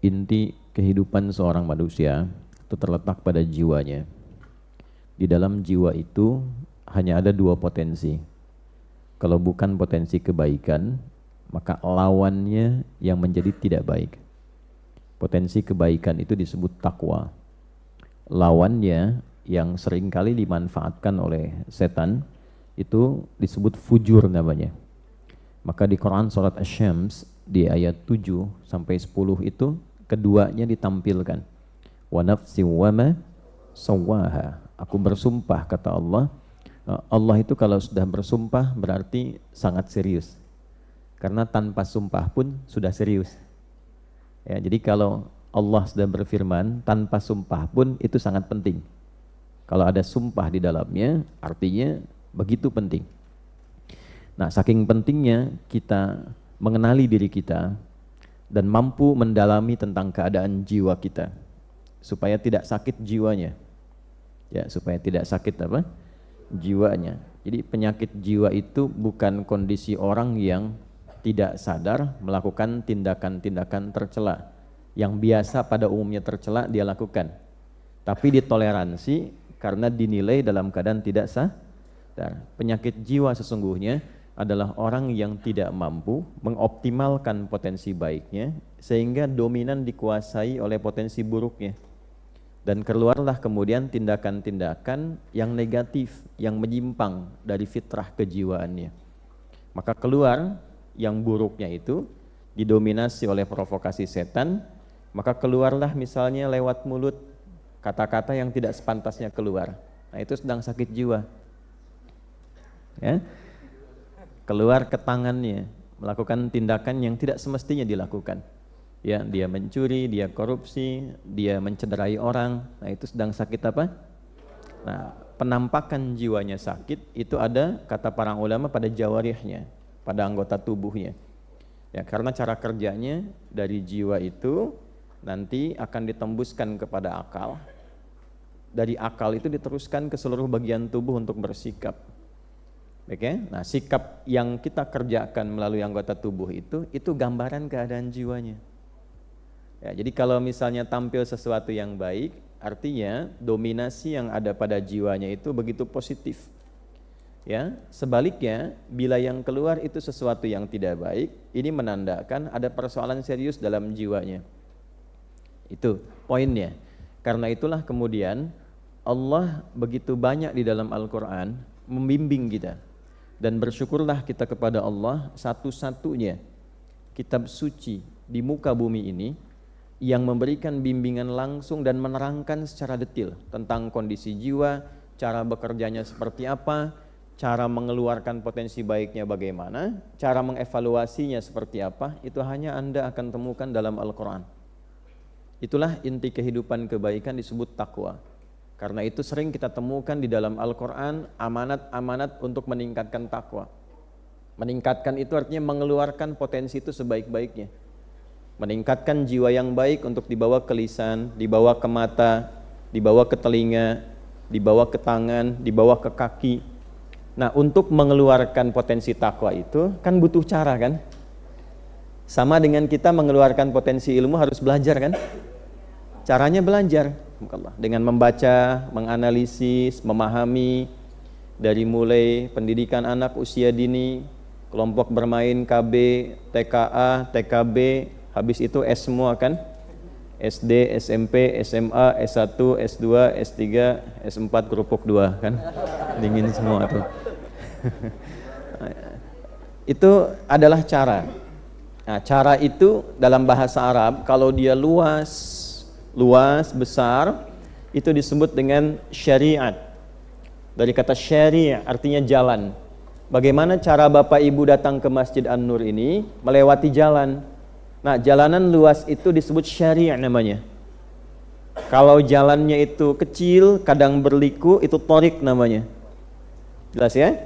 inti kehidupan seorang manusia itu terletak pada jiwanya. Di dalam jiwa itu hanya ada dua potensi. Kalau bukan potensi kebaikan, maka lawannya yang menjadi tidak baik. Potensi kebaikan itu disebut takwa. Lawannya yang seringkali dimanfaatkan oleh setan itu disebut fujur namanya. Maka di Quran surat Asy-Syams di ayat 7 sampai 10 itu keduanya ditampilkan. Wa nafsi wa ma sawwaha. Aku bersumpah, kata Allah. Allah itu kalau sudah bersumpah berarti sangat serius. Karena tanpa sumpah pun sudah serius. Ya, jadi kalau Allah sudah berfirman tanpa sumpah pun itu sangat penting. Kalau ada sumpah di dalamnya artinya begitu penting. Nah, saking pentingnya kita mengenali diri kita dan mampu mendalami tentang keadaan jiwa kita supaya tidak sakit jiwanya. Ya, supaya tidak sakit apa? Jiwanya. Jadi penyakit jiwa itu bukan kondisi orang yang tidak sadar melakukan tindakan-tindakan tercela yang biasa pada umumnya tercela dia lakukan, tapi ditoleransi karena dinilai dalam keadaan tidak sadar. Penyakit jiwa sesungguhnya adalah orang yang tidak mampu mengoptimalkan potensi baiknya sehingga dominan dikuasai oleh potensi buruknya. Dan keluarlah kemudian tindakan-tindakan yang negatif, yang menyimpang dari fitrah kejiwaannya. Maka keluar yang buruknya itu didominasi oleh provokasi setan, maka keluarlah misalnya lewat mulut kata-kata yang tidak sepantasnya keluar. Nah, itu sedang sakit jiwa. Ya. Keluar ke tangannya, melakukan tindakan yang tidak semestinya dilakukan. Ya, dia mencuri, dia korupsi, dia mencederai orang. Nah, itu sedang sakit apa? Nah, penampakan jiwanya sakit itu ada kata para ulama pada jawarihnya, pada anggota tubuhnya. Ya, karena cara kerjanya dari jiwa itu nanti akan ditembuskan kepada akal. Dari akal itu diteruskan ke seluruh bagian tubuh untuk bersikap. Oke? Nah, sikap yang kita kerjakan melalui anggota tubuh itu gambaran keadaan jiwanya. Ya, jadi kalau misalnya tampil sesuatu yang baik, artinya dominasi yang ada pada jiwanya itu begitu positif. Ya, sebaliknya bila yang keluar itu sesuatu yang tidak baik, ini menandakan ada persoalan serius dalam jiwanya. Itu poinnya. Karena itulah kemudian Allah begitu banyak di dalam Al-Quran membimbing kita. Dan bersyukurlah kita kepada Allah satu-satunya kitab suci di muka bumi ini yang memberikan bimbingan langsung dan menerangkan secara detail tentang kondisi jiwa, cara bekerjanya seperti apa, cara mengeluarkan potensi baiknya bagaimana, cara mengevaluasinya seperti apa, itu hanya Anda akan temukan dalam Al-Quran. Itulah inti kehidupan kebaikan disebut takwa. Karena itu sering kita temukan di dalam Al-Quran amanat-amanat untuk meningkatkan takwa. Meningkatkan itu artinya mengeluarkan potensi itu sebaik-baiknya. Meningkatkan jiwa yang baik untuk dibawa ke lisan, dibawa ke mata, dibawa ke telinga, dibawa ke tangan, dibawa ke kaki. Nah, untuk mengeluarkan potensi takwa itu kan butuh cara kan? Sama dengan kita mengeluarkan potensi ilmu harus belajar kan? Caranya belajar dengan membaca, menganalisis, memahami dari mulai pendidikan anak usia dini, kelompok bermain KB, TKA, TKB, habis itu S semua kan? SD, SMP, SMA, S1, S2, S3, S4, kerupuk 2 kan? Dingin semua tuh. Itu adalah cara. Nah, cara itu dalam bahasa Arab kalau dia luas, besar, itu disebut dengan syariat. Dari kata syari' artinya jalan. Bagaimana cara Bapak Ibu datang ke Masjid An-Nur ini? Melewati jalan. Nah, jalanan luas itu disebut syari' namanya. Kalau jalannya itu kecil, kadang berliku, itu thoriq namanya. Jelas ya?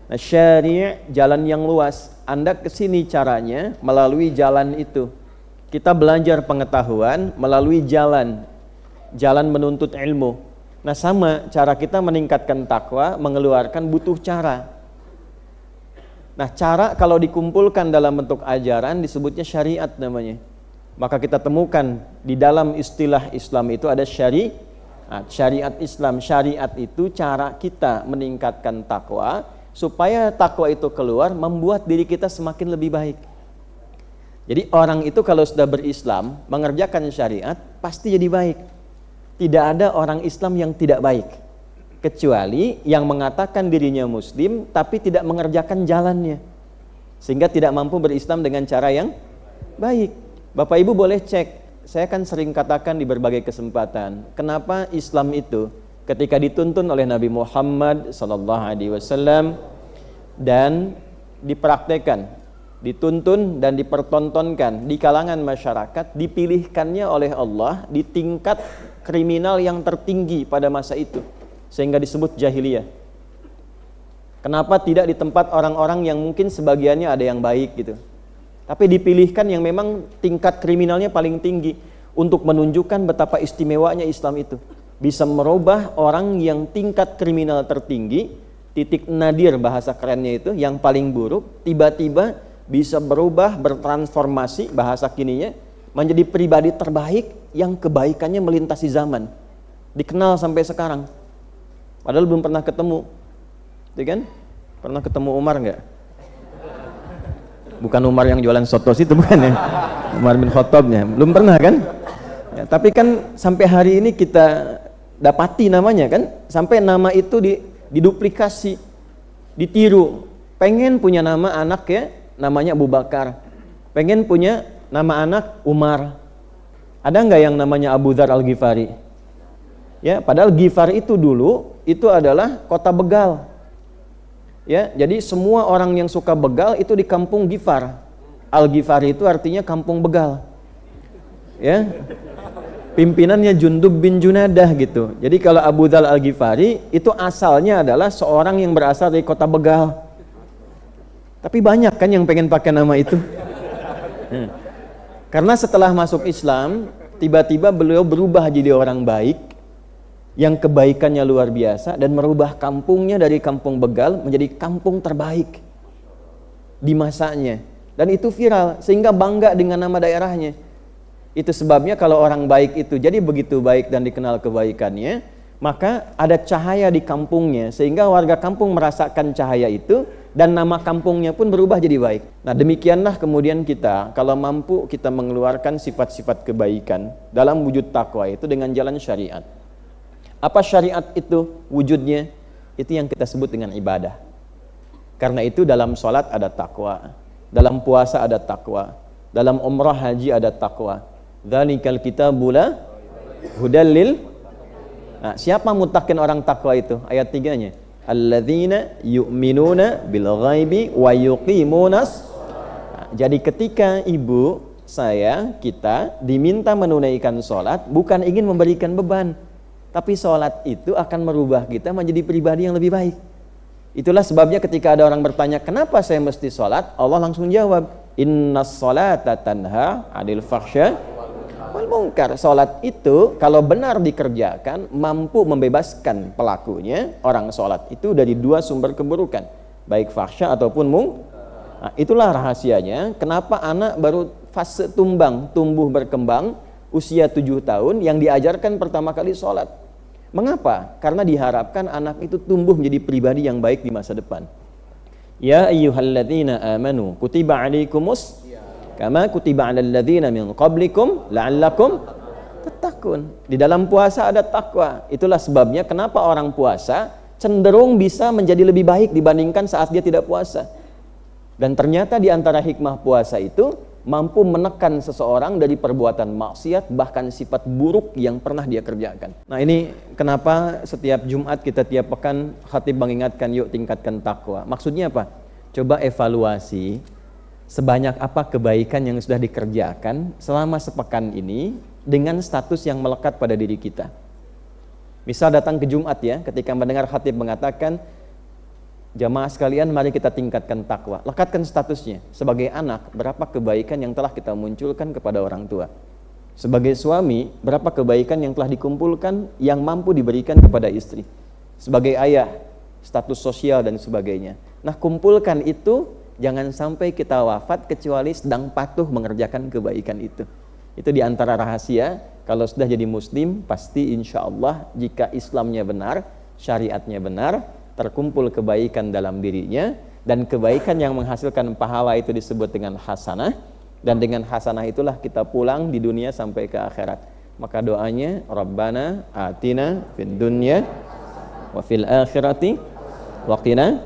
Nah, syari' jalan yang luas. Anda kesini caranya melalui jalan itu. Kita belajar pengetahuan melalui jalan menuntut ilmu. Nah, sama cara kita meningkatkan takwa, mengeluarkan butuh cara. Nah, cara kalau dikumpulkan dalam bentuk ajaran disebutnya syariat namanya. Maka kita temukan di dalam istilah Islam itu ada syariat. Syariat Islam, syariat itu cara kita meningkatkan takwa supaya takwa itu keluar membuat diri kita semakin lebih baik. Jadi orang itu kalau sudah berislam, mengerjakan syariat pasti jadi baik. Tidak ada orang Islam yang tidak baik, kecuali yang mengatakan dirinya muslim tapi tidak mengerjakan jalannya, sehingga tidak mampu berislam dengan cara yang baik. Bapak Ibu boleh cek. Saya kan sering katakan di berbagai kesempatan, kenapa Islam itu ketika dituntun oleh Nabi Muhammad SAW dan dipraktekkan, dituntun dan dipertontonkan di kalangan masyarakat, dipilihkannya oleh Allah di tingkat kriminal yang tertinggi pada masa itu, sehingga disebut jahiliyah. Kenapa tidak di tempat orang-orang yang mungkin sebagiannya ada yang baik gitu, tapi dipilihkan yang memang tingkat kriminalnya paling tinggi untuk menunjukkan betapa istimewanya Islam itu. Bisa merubah orang yang tingkat kriminal tertinggi, titik nadir bahasa kerennya itu, yang paling buruk, tiba-tiba bisa berubah, bertransformasi bahasa kininya, menjadi pribadi terbaik yang kebaikannya melintasi zaman. Dikenal sampai sekarang. Padahal belum pernah ketemu. Gitu kan? Pernah ketemu Umar enggak? Bukan Umar yang jualan soto itu bukan ya, Umar bin Khattabnya, belum pernah kan ya, tapi kan sampai hari ini kita dapati namanya kan, sampai nama itu diduplikasi, ditiru. Pengen punya nama anak ya, namanya Abu Bakar, pengen punya nama anak Umar. Ada nggak yang namanya Abu Dzar Al-Ghifari ya, padahal Ghifar itu dulu itu adalah kota begal. Ya, jadi semua orang yang suka begal itu di kampung Ghifar. Al-Ghifari itu artinya kampung begal. Ya. Pimpinannya Jundub bin Junadah gitu. Jadi kalau Abu Dzar Al-Ghifari itu asalnya adalah seorang yang berasal dari kota begal. Tapi banyak kan yang pengen pakai nama itu. Karena setelah masuk Islam, tiba-tiba beliau berubah jadi orang baik, yang kebaikannya luar biasa, dan merubah kampungnya dari kampung begal menjadi kampung terbaik di masanya, dan itu viral sehingga bangga dengan nama daerahnya. Itu sebabnya kalau orang baik itu jadi begitu baik dan dikenal kebaikannya, maka ada cahaya di kampungnya sehingga warga kampung merasakan cahaya itu dan nama kampungnya pun berubah jadi baik. Nah, demikianlah kemudian kita kalau mampu kita mengeluarkan sifat-sifat kebaikan dalam wujud takwa itu dengan jalan syariat. Apa syariat itu wujudnya? Itu yang kita sebut dengan ibadah. Karena itu dalam sholat ada takwa, dalam puasa ada takwa, dalam umrah haji ada takwa. Dzalikal kitabu la hudal lil. Nah, siapa mutakin orang takwa itu? Ayat 3-nya. Alladzina yu'minuna bil ghaibi wa yuqimunas. Nah, jadi ketika ibu, saya, kita diminta menunaikan sholat, bukan ingin memberikan beban, tapi sholat itu akan merubah kita menjadi pribadi yang lebih baik. Itulah sebabnya ketika ada orang bertanya, kenapa saya mesti sholat? Allah langsung jawab, innas sholata tanha 'anil fahsya wal munkar. Sholat itu kalau benar dikerjakan mampu membebaskan pelakunya, orang sholat itu, dari dua sumber keburukan, baik fahsya ataupun munkar. Nah, itulah rahasianya kenapa anak baru fase tumbuh berkembang, usia 7 tahun yang diajarkan pertama kali sholat. Mengapa? Karena diharapkan anak itu tumbuh menjadi pribadi yang baik di masa depan. Ya ayyuhalladzina amanu kutiba alaikumus kama kutiba alal ladzina min qablikum la'allakum tattaqun. Di dalam puasa ada takwa. Itulah sebabnya kenapa orang puasa cenderung bisa menjadi lebih baik dibandingkan saat dia tidak puasa. Dan ternyata di antara hikmah puasa itu mampu menekan seseorang dari perbuatan maksiat, bahkan sifat buruk yang pernah dia kerjakan. Nah, ini kenapa setiap Jumat kita tiap pekan khatib mengingatkan yuk tingkatkan takwa. Maksudnya apa? Coba evaluasi sebanyak apa kebaikan yang sudah dikerjakan selama sepekan ini dengan status yang melekat pada diri kita. Misal datang ke Jumat ya, ketika mendengar khatib mengatakan, jamaah sekalian, mari kita tingkatkan takwa. Lekatkan statusnya. Sebagai anak, berapa kebaikan yang telah kita munculkan kepada orang tua? Sebagai suami, berapa kebaikan yang telah dikumpulkan yang mampu diberikan kepada istri? Sebagai ayah, status sosial dan sebagainya. Nah, kumpulkan itu, jangan sampai kita wafat kecuali sedang patuh mengerjakan kebaikan itu. Itu diantara rahasia. Kalau sudah jadi muslim, pasti insya Allah jika Islamnya benar, syariatnya benar, terkumpul kebaikan dalam dirinya, dan kebaikan yang menghasilkan pahala itu disebut dengan hasanah, dan dengan hasanah itulah kita pulang di dunia sampai ke akhirat. Maka doanya, Rabbana atina fid dunya wa fil akhirati wa qina